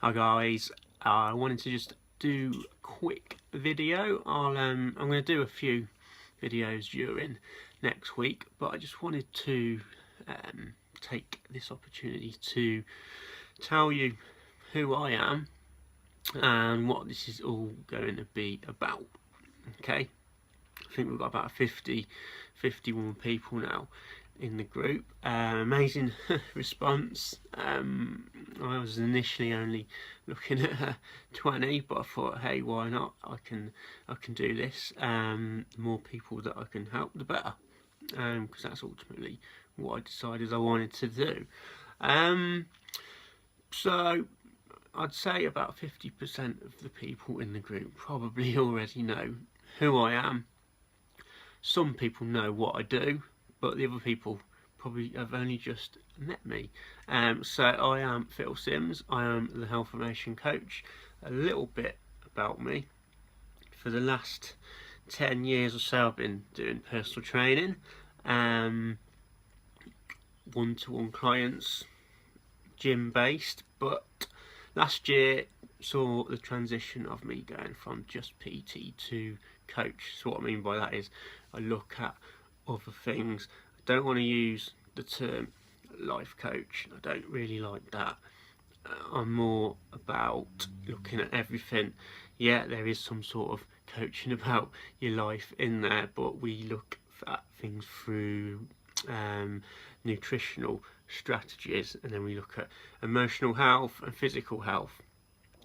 Hi guys, I wanted to just do a quick video. I'm going to do a few videos during next week, but I just wanted to take this opportunity to tell you who I am and what this is all going to be about. Okay, I think we've got about 51 people now in the group. Amazing response. I was initially only looking at 20, but I thought, hey, why not? I can do this. The more people that I can help, the better, because that's ultimately what I decided I wanted to do. So I'd say about 50% of the people in the group probably already know who I am. Some people know what I do, but the other people probably have only just met me. So I am Phil Sims. I am the health formation coach. A little bit about me: for the last 10 years or so I've been doing personal training, one-to-one clients, gym based, but last year saw the transition of me going from just PT to coach. So what I mean by that is I look at other things. I don't want to use the term life coach. I don't really like that. I'm more about looking at everything. Yeah, there is some sort of coaching about your life in there, but we look at things through nutritional strategies, and then we look at emotional health and physical health,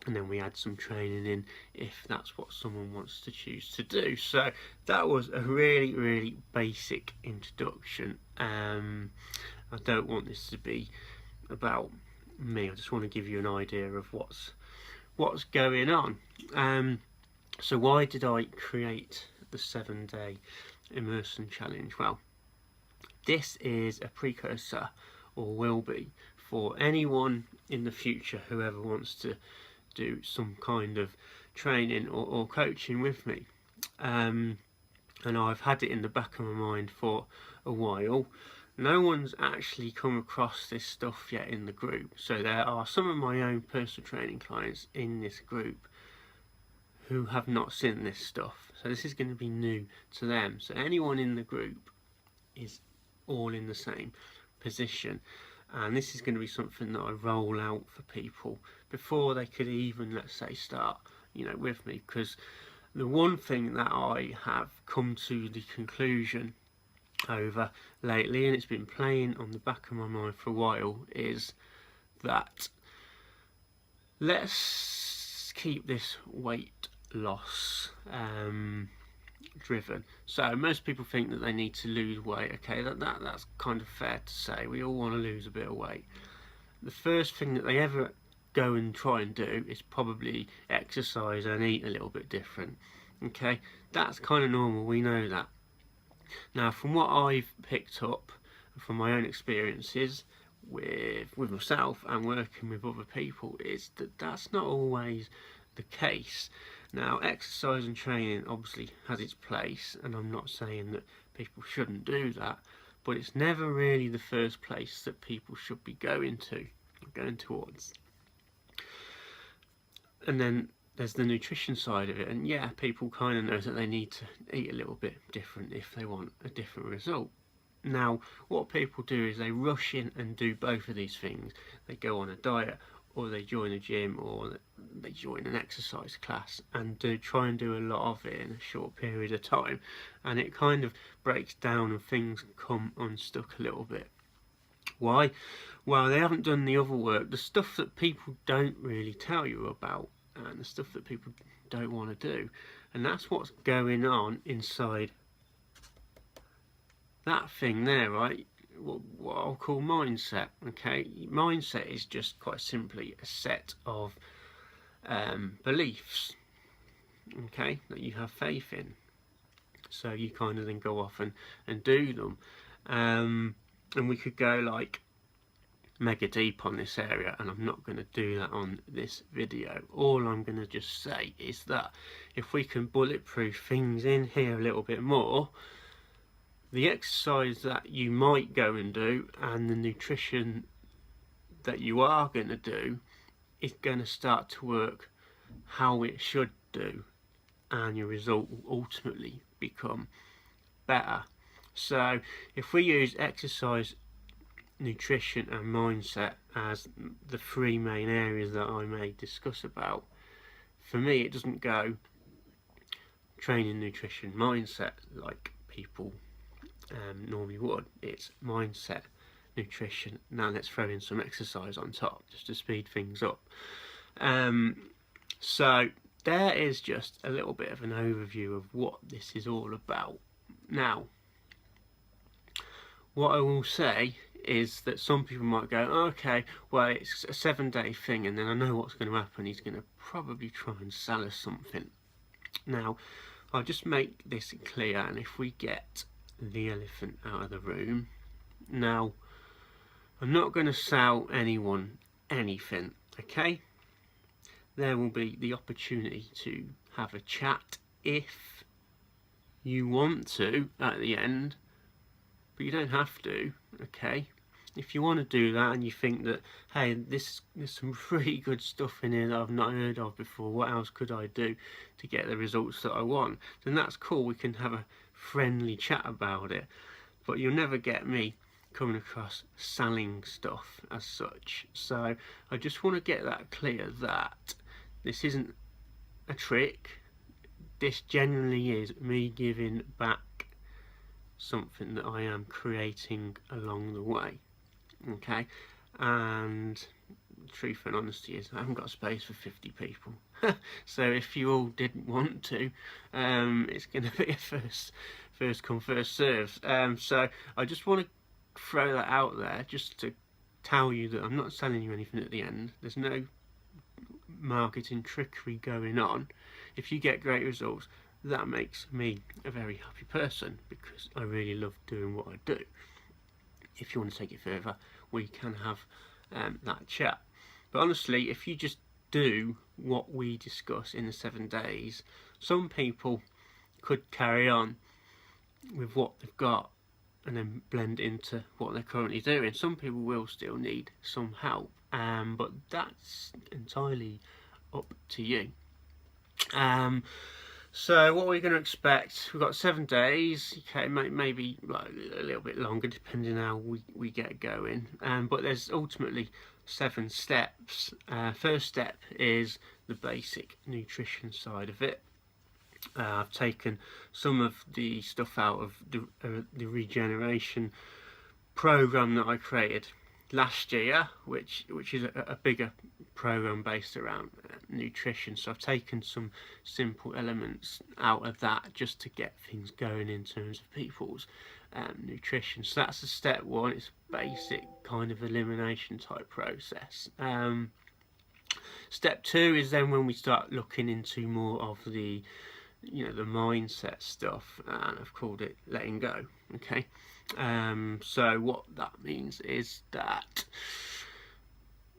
and then we add some training in if that's what someone wants to choose to do. So that was a really basic introduction. I don't want this to be about me. I just want to give you an idea of what's going on. So why did I create the 7-day immersion challenge? Well, this is a precursor, or will be, for anyone in the future, whoever wants to do some kind of training or coaching with me. And I've had it in the back of my mind for a while. No one's actually come across this stuff yet in the group, so there are some of my own personal training clients in this group who have not seen this stuff, so this is going to be new to them. So anyone in the group is all in the same position, and this is going to be something that I roll out for people before they could even, let's say, start with me. Because the one thing that I have come to the conclusion over lately, and it's been playing on the back of my mind for a while, is that let's keep this weight loss driven. So most people think that they need to lose weight. Okay, that's kind of fair to say. We all want to lose a bit of weight. The first thing that they ever go and try and do is probably exercise and eat a little bit different. Okay, that's kind of normal, we know that. Now, from what I've picked up from my own experiences with myself and working with other people, is that that's not always the case. Now, exercise and training obviously has its place, and I'm not saying that people shouldn't do that, but it's never really the first place that people should be going towards. And then there's the nutrition side of it, and yeah, people kind of know that they need to eat a little bit different if they want a different result. Now, what people do is they rush in and do both of these things. They go on a diet, or they join a gym, or they join an exercise class, and try and do a lot of it in a short period of time, and it kind of breaks down and things come unstuck a little bit. Why? Well, they haven't done the other work, the stuff that people don't really tell you about, and the stuff that people don't want to do, and that's what's going on inside that thing there, right? What I'll call mindset. Okay, mindset is just quite simply a set of beliefs, okay, that you have faith in. So you kind of then go off and do them, and we could go like mega deep on this area, and I'm not going to do that on this video. All I'm going to just say is that if we can bulletproof things in here a little bit more, the exercise that you might go and do and the nutrition that you are going to do is going to start to work how it should do, and your result will ultimately become better. So if we use exercise, nutrition and mindset as the three main areas that I may discuss about, for me it doesn't go training, nutrition, mindset like people normally would. It's mindset, nutrition, now let's throw in some exercise on top just to speed things up. So there is just a little bit of an overview of what this is all about. Now, what I will say is that some people might go, okay, well, it's a 7-day thing, and then I know what's going to happen. He's going to probably try and sell us something. Now, I'll just make this clear, and if we get the elephant out of the room. Now, I'm not going to sell anyone anything, okay? There will be the opportunity to have a chat if you want to at the end, but you don't have to, okay? If you want to do that and you think that, hey, there's some really good stuff in here that I've not heard of before, what else could I do to get the results that I want, then that's cool. We can have a friendly chat about it, but you'll never get me coming across selling stuff as such. So I just want to get that clear, that this isn't a trick. This genuinely is me giving back something that I am creating along the way, okay? And truth and honesty is I haven't got space for 50 people. So if you all didn't want to, it's going to be a first come first serves. So I just want to throw that out there just to tell you that I'm not selling you anything at the end. There's no marketing trickery going on. If you get great results, that makes me a very happy person, because I really love doing what I do. If you want to take it further, we can have that chat. But honestly, if you just do what we discuss in the 7 days, some people could carry on with what they've got and then blend into what they're currently doing. Some people will still need some help, but that's entirely up to you. So what we're going to expect, we've got 7 days, okay, maybe like a little bit longer depending how we get going, but there's ultimately 7 steps. First step is the basic nutrition side of it. I've taken some of the stuff out of the regeneration program that I created last year, which is a bigger program based around nutrition. So I've taken some simple elements out of that just to get things going in terms of people's nutrition. So that's the step 1. It's a basic kind of elimination type process. Step 2 is then when we start looking into more of the the mindset stuff, and I've called it letting go, okay? So what that means is that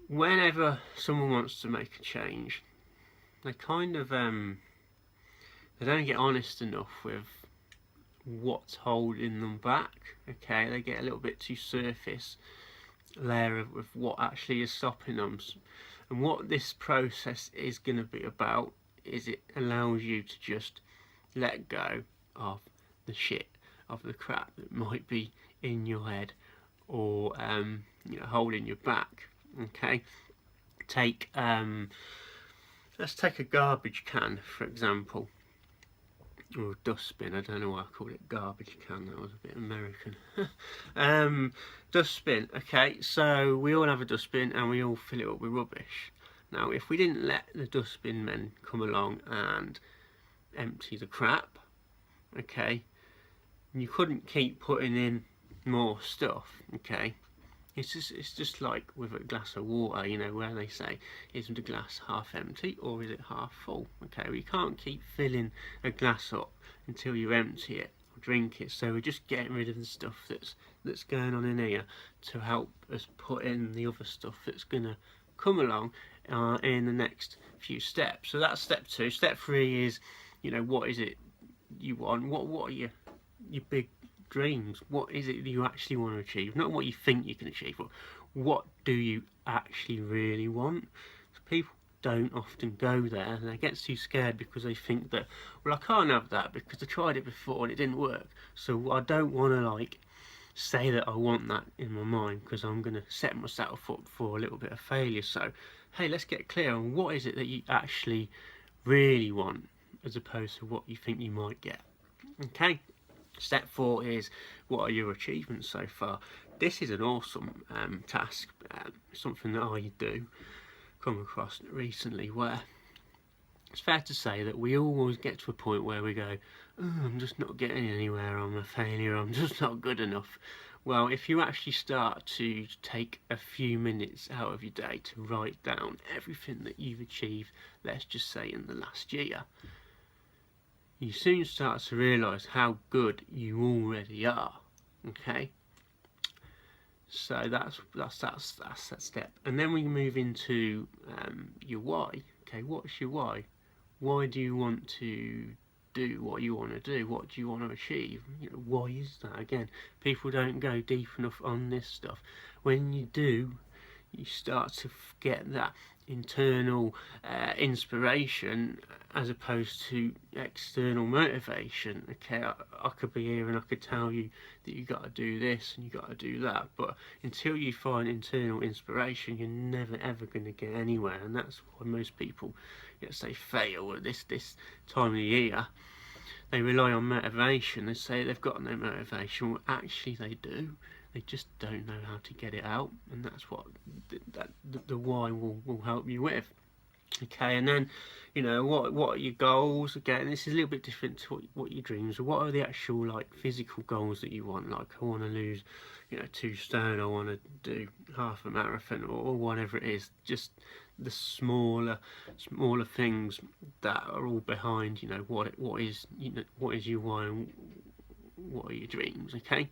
whenever someone wants to make a change, they kind of they don't get honest enough with what's holding them back, okay? They get a little bit too surface layer of what actually is stopping them. And what this process is going to be about is it allows you to just let go of the shit, of the crap that might be in your head or holding you back, okay? Let's take a garbage can, for example, or a dustbin. I don't know why I called it garbage can, that was a bit American. Dustbin, okay, so we all have a dustbin and we all fill it up with rubbish. Now, if we didn't let the dustbin men come along and empty the crap, okay, you couldn't keep putting in more stuff, okay? It's just like with a glass of water, where they say, is the glass half empty or is it half full? Okay, we can't keep filling a glass up until you empty it or drink it. So we're just getting rid of the stuff that's going on in here to help us put in the other stuff that's gonna come along in the next few steps. So that's step 2. Step 3 is, what is it you want? What are your big dreams? What is it that you actually want to achieve? Not what you think you can achieve, but what do you actually really want? people don't often go there, and they get too scared because they think that, well, I can't have that because I tried it before and it didn't work, so I don't want to like say that I want that in my mind, because I'm going to set myself up for a little bit of failure. So hey, let's get clear on what is it that you actually really want, as opposed to what you think you might get. Okay, step 4 is, what are your achievements so far? This is an awesome task, something that I do come across recently, where it's fair to say that we always get to a point where we go, oh, I'm just not getting anywhere, I'm a failure, I'm just not good enough. Well, if you actually start to take a few minutes out of your day to write down everything that you've achieved, let's just say in the last year, you soon start to realise how good you already are. Okay, so that's that step. And then we move into your why. Okay, what's your why? Why do you want to do what you want to do? What do you want to achieve? You know, why is that? Again, people don't go deep enough on this stuff. When you do, you start to get that internal inspiration as opposed to external motivation. Okay, I could be here and I could tell you that you got to do this and you got to do that, but until you find internal inspiration, you're never ever going to get anywhere. And that's why most people, let's say, fail at this time of the year. They rely on motivation. They say they've got no motivation. Well, actually they do. They just don't know how to get it out, and that's what the why will help you with. Okay, and then, you know, what are your goals? Again, this is a little bit different to what your dreams are. What are the actual like physical goals that you want? Like, I want to lose, 2 stone. I want to do half a marathon, or whatever it is. Just the smaller things that are all behind, what is your why and what are your dreams. Okay.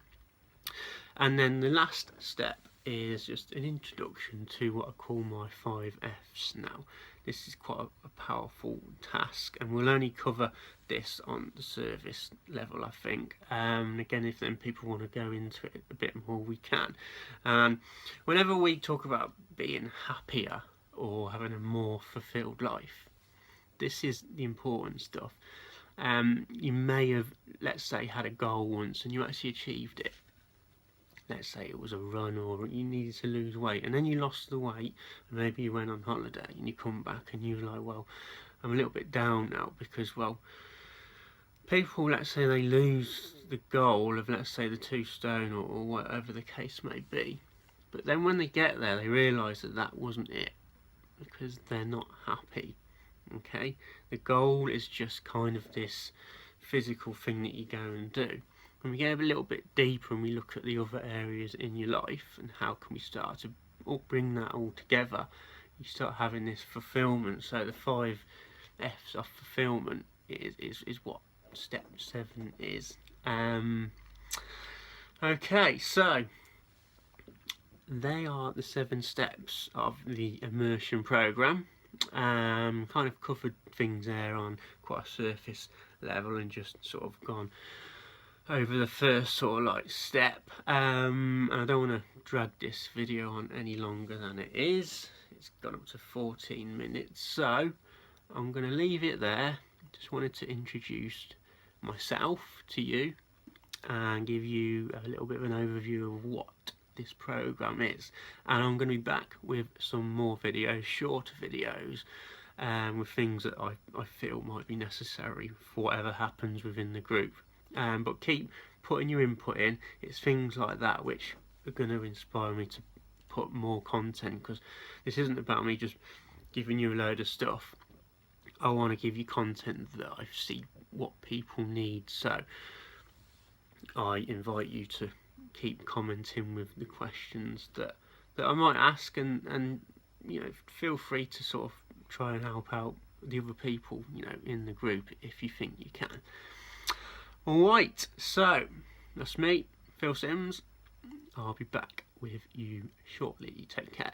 And then the last step is just an introduction to what I call my 5 Fs. Now, this is quite a powerful task, and we'll only cover this on the service level, I think. Again, if then people want to go into it a bit more, we can. Whenever we talk about being happier or having a more fulfilled life, this is the important stuff. You may have, let's say, had a goal once and you actually achieved it. Let's say it was a run, or you needed to lose weight, and then you lost the weight, and maybe you went on holiday and you come back and you're like, well, I'm a little bit down now, because, well, people, let's say they lose the goal of, let's say, the 2 stone or whatever the case may be, but then when they get there they realise that wasn't it, because they're not happy. Okay, the goal is just kind of this physical thing that you go and do. When we get a little bit deeper and we look at the other areas in your life and how can we start to bring that all together, you start having this fulfillment. So the 5 Fs of fulfillment is what step 7 is. Okay, so they are the 7 steps of the immersion program. Kind of covered things there on quite a surface level and just sort of gone over the first sort of like step. And I don't want to drag this video on any longer than it is. It's gone up to 14 minutes, so I'm going to leave it there. Just wanted to introduce myself to you and give you a little bit of an overview of what this program is, and I'm going to be back with some more videos, shorter videos, with things that I feel might be necessary for whatever happens within the group. But keep putting your input in. It's things like that which are going to inspire me to put more content, because this isn't about me just giving you a load of stuff. I want to give you content that I see what people need, so I invite you to keep commenting with the questions that I might ask, and feel free to sort of try and help out the other people in the group if you think you can. Alright, so that's me, Phil Sims. I'll be back with you shortly. Take care.